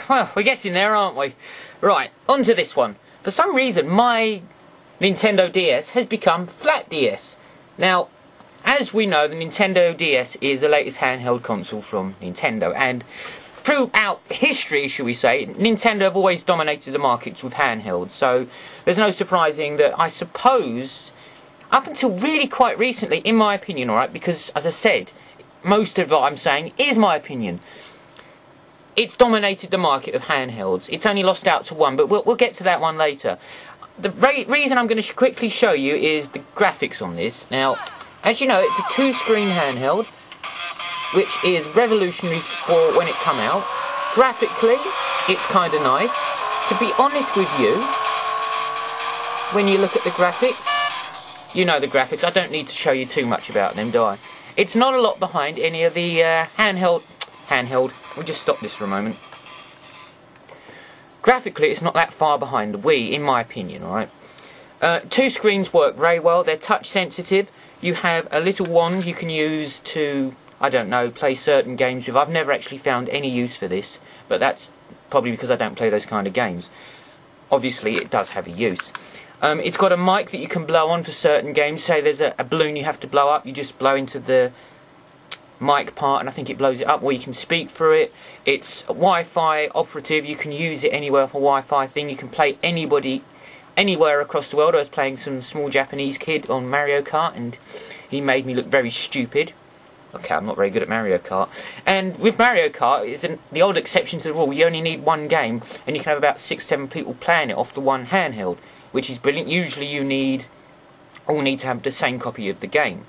Well, we're getting there, aren't we? Right, on to this one. For some reason, my Nintendo DS has become Flat DS. Now, as we know, the Nintendo DS is the latest handheld console from Nintendo, and throughout history, shall we say, Nintendo have always dominated the markets with handhelds, so there's no surprising that, I suppose, up until really quite recently, in my opinion, alright, because, as I said, most of what I'm saying is my opinion, it's dominated the market of handhelds. It's only lost out to one, but we'll get to that one later. The reason I'm going to quickly show you is the graphics on this. Now, as you know, it's a 2-screen handheld, which is revolutionary for when it came out. Graphically, it's kind of nice. To be honest with you, when you look at the graphics, you know the graphics. I don't need to show you too much about them, do I? It's not a lot behind any of the handheld. We'll just stop this for a moment. Graphically, it's not that far behind the Wii, in my opinion, alright? 2 screens work very well. They're touch sensitive. You have a little wand you can use to, I don't know, play certain games with. I've never actually found any use for this, but that's probably because I don't play those kind of games. Obviously, it does have a use. It's got a mic that you can blow on for certain games. Say there's a balloon you have to blow up, you just blow into the mic part and I think it blows it up, or you can speak through it. It's Wi-Fi operative. You can use it anywhere for a Wi-Fi thing. You can play anywhere across the world. I was playing some small Japanese kid on Mario Kart and he made me look very stupid. Okay, I'm not very good at Mario Kart. And with Mario Kart, it's the old exception to the rule. You only need one game and you can have about 6-7 people playing it off the one handheld, which is brilliant. Usually you all need to have the same copy of the game.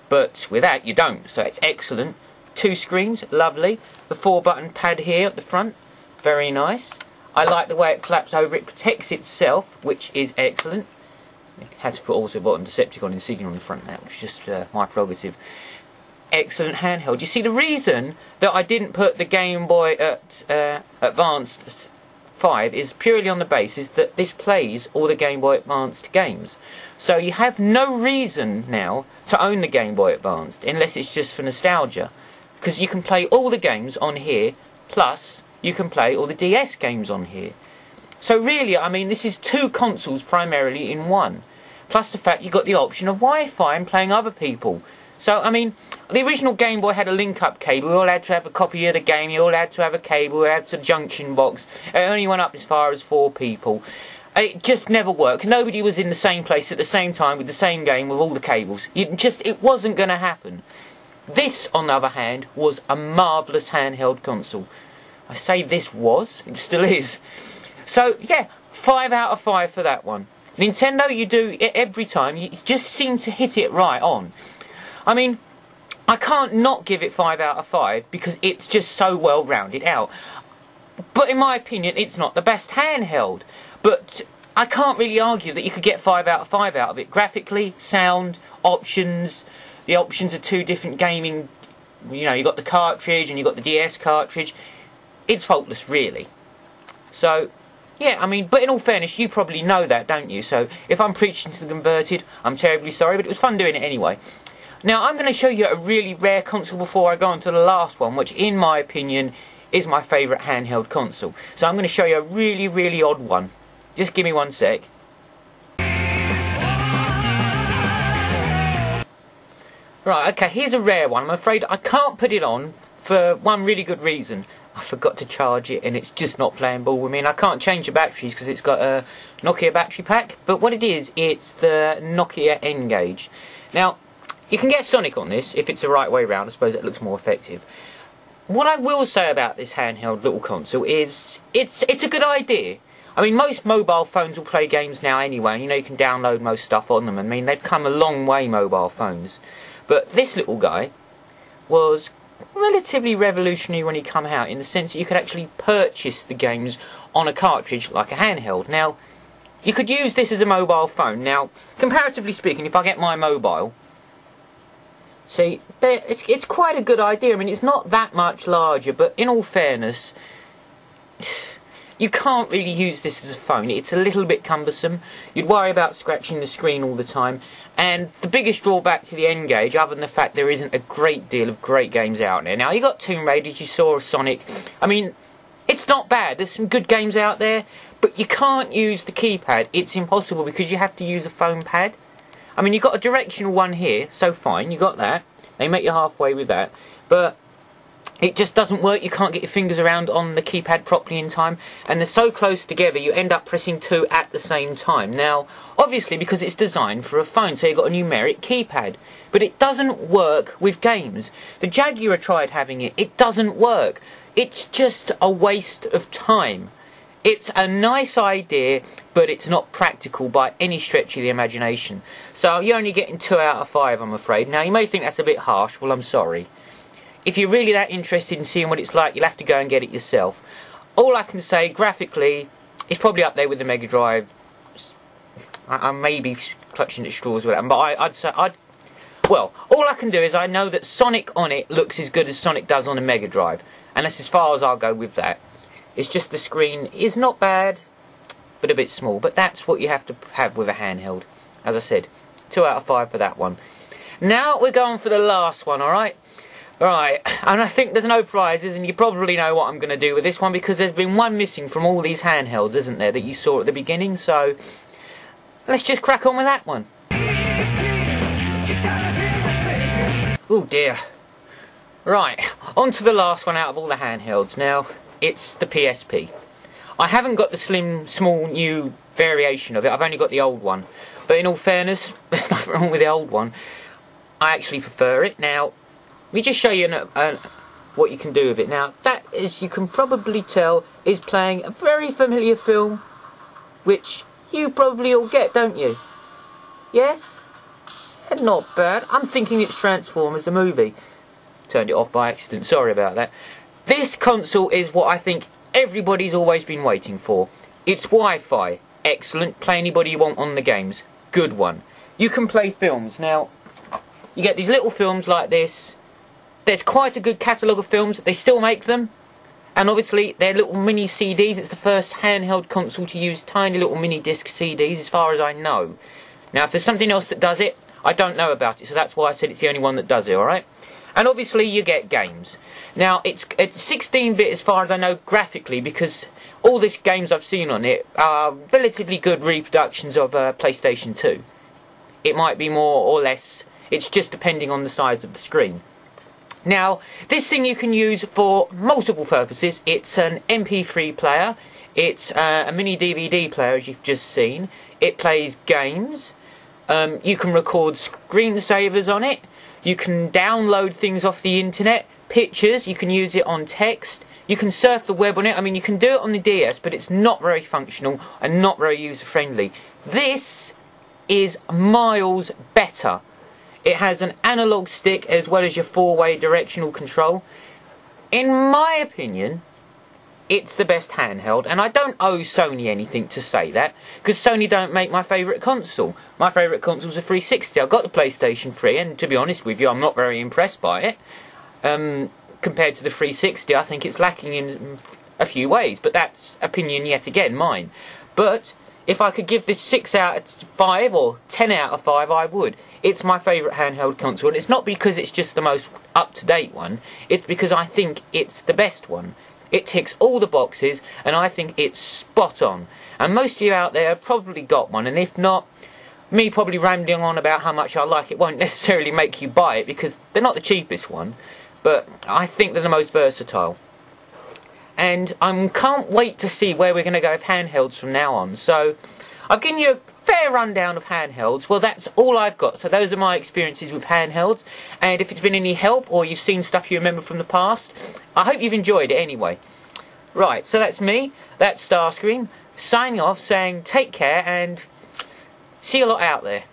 But with that, you don't, so it's excellent. 2 screens, lovely. The 4-button pad here at the front, very nice. I like the way it flaps over, it protects itself, which is excellent. I had to put also bottom Decepticon insignia on the front of that, which is just my prerogative. Excellent handheld. You see, the reason that I didn't put the Game Boy Advanced 5 is purely on the basis that this plays all the Game Boy Advanced games. So you have no reason now to own the Game Boy Advanced, unless it's just for nostalgia. Because you can play all the games on here, plus you can play all the DS games on here. So really, I mean, this is 2 consoles primarily in one. Plus the fact you've got the option of Wi-Fi and playing other people. So, I mean, the original Game Boy had a link-up cable. You all had to have a copy of the game. You all had to have a cable. You had to have a junction box. It only went up as far as 4 people. It just never worked. Nobody was in the same place at the same time with the same game with all the cables. It wasn't going to happen. This, on the other hand, was a marvellous handheld console. I say this was, it still is. So, yeah, 5 out of 5 for that one. Nintendo, you do it every time. You just seem to hit it right on. I mean, I can't not give it 5 out of 5 because it's just so well rounded out. But in my opinion, it's not the best handheld. But I can't really argue that you could get 5 out of 5 out of it. Graphically, sound, options. The options are 2 different gaming. You know, you got the cartridge and you got the DS cartridge. It's faultless, really. So, yeah, I mean, but in all fairness, you probably know that, don't you? So, if I'm preaching to the converted, I'm terribly sorry, but it was fun doing it anyway. Now, I'm going to show you a really rare console before I go on to the last one, which, in my opinion, is my favourite handheld console. So, I'm going to show you a really, really odd one. Just give me 1 sec. Right, okay, here's a rare one. I'm afraid I can't put it on for one really good reason. I forgot to charge it and it's just not playing ball with me. And I can't change the batteries because it's got a Nokia battery pack. But what it is, it's the Nokia N-Gage. Now, you can get Sonic on this if it's the right way round. I suppose it looks more effective. What I will say about this handheld little console is it's a good idea. I mean, most mobile phones will play games now anyway. You know, you can download most stuff on them. I mean, they've come a long way, mobile phones. But this little guy was relatively revolutionary when he came out, in the sense that you could actually purchase the games on a cartridge like a handheld. Now, you could use this as a mobile phone. Now, comparatively speaking, if I get my mobile, see, it's quite a good idea. I mean, it's not that much larger, but in all fairness, you can't really use this as a phone. It's a little bit cumbersome. You'd worry about scratching the screen all the time. And the biggest drawback to the N-Gage, other than the fact there isn't a great deal of great games out there. Now, you got Tomb Raider, you saw Sonic. I mean, it's not bad. There's some good games out there. But you can't use the keypad. It's impossible because you have to use a phone pad. I mean, you've got a directional one here, so fine, you got that. They make you halfway with that. But it just doesn't work. You can't get your fingers around on the keypad properly in time. And they're so close together, you end up pressing 2 at the same time. Now, obviously, because it's designed for a phone, so you've got a numeric keypad. But it doesn't work with games. The Jaguar tried having it. It doesn't work. It's just a waste of time. It's a nice idea, but it's not practical by any stretch of the imagination. So you're only getting 2 out of 5, I'm afraid. Now, you may think that's a bit harsh. Well, I'm sorry. If you're really that interested in seeing what it's like, you'll have to go and get it yourself. All I can say, graphically, it's probably up there with the Mega Drive. I may be clutching at straws with that, but well, all I can do is I know that Sonic on it looks as good as Sonic does on the Mega Drive. And that's as far as I'll go with that. It's just the screen is not bad, but a bit small. But that's what you have to have with a handheld. As I said, 2 out of 5 for that one. Now we're going for the last one, alright? Right, and I think there's no prizes, and you probably know what I'm going to do with this one, because there's been one missing from all these handhelds, isn't there, that you saw at the beginning, so let's just crack on with that one. Oh dear. Right, on to the last one out of all the handhelds. Now, it's the PSP. I haven't got the slim, small, new variation of it, I've only got the old one. But in all fairness, there's nothing wrong with the old one. I actually prefer it. Now, let me just show you what you can do with it. Now, that, as you can probably tell, is playing a very familiar film, which you probably all get, don't you? Yes? Not bad. I'm thinking it's Transformers, the movie. Turned it off by accident, sorry about that. This console is what I think everybody's always been waiting for. It's Wi-Fi. Excellent. Play anybody you want on the games. Good one. You can play films. Now, you get these little films like this. There's quite a good catalogue of films. They still make them. And obviously, they're little mini CDs. It's the first handheld console to use tiny little mini disc CDs, as far as I know. Now, if there's something else that does it, I don't know about it. So that's why I said it's the only one that does it, alright? And obviously, you get games. Now, it's 16-bit as far as I know graphically, because all the games I've seen on it are relatively good reproductions of PlayStation 2. It might be more or less. It's just depending on the size of the screen. Now, this thing you can use for multiple purposes. It's an MP3 player, it's a mini DVD player, as you've just seen. It plays games, you can record screensavers on it, you can download things off the internet, pictures, you can use it on text, you can surf the web on it. I mean, you can do it on the DS, but it's not very functional and not very user-friendly. This is miles better. It has an analog stick as well as your 4-way directional control. In my opinion, it's the best handheld, and I don't owe Sony anything to say that, because Sony don't make my favourite console. My favourite console's a 360. I've got the PlayStation 3, and to be honest with you, I'm not very impressed by it. Compared to the 360, I think it's lacking in a few ways, but that's opinion yet again, mine. But if I could give this 6 out of 5 or 10 out of 5, I would. It's my favourite handheld console, and it's not because it's just the most up-to-date one, it's because I think it's the best one. It ticks all the boxes, and I think it's spot on. And most of you out there have probably got one, and if not, me probably rambling on about how much I like it won't necessarily make you buy it, because they're not the cheapest one, but I think they're the most versatile. And I can't wait to see where we're going to go with handhelds from now on. So, I've given you a fair rundown of handhelds. Well, that's all I've got. So those are my experiences with handhelds. And if it's been any help, or you've seen stuff you remember from the past, I hope you've enjoyed it anyway. Right, so that's me, that's Starscream, signing off, saying take care, and see you lot out there.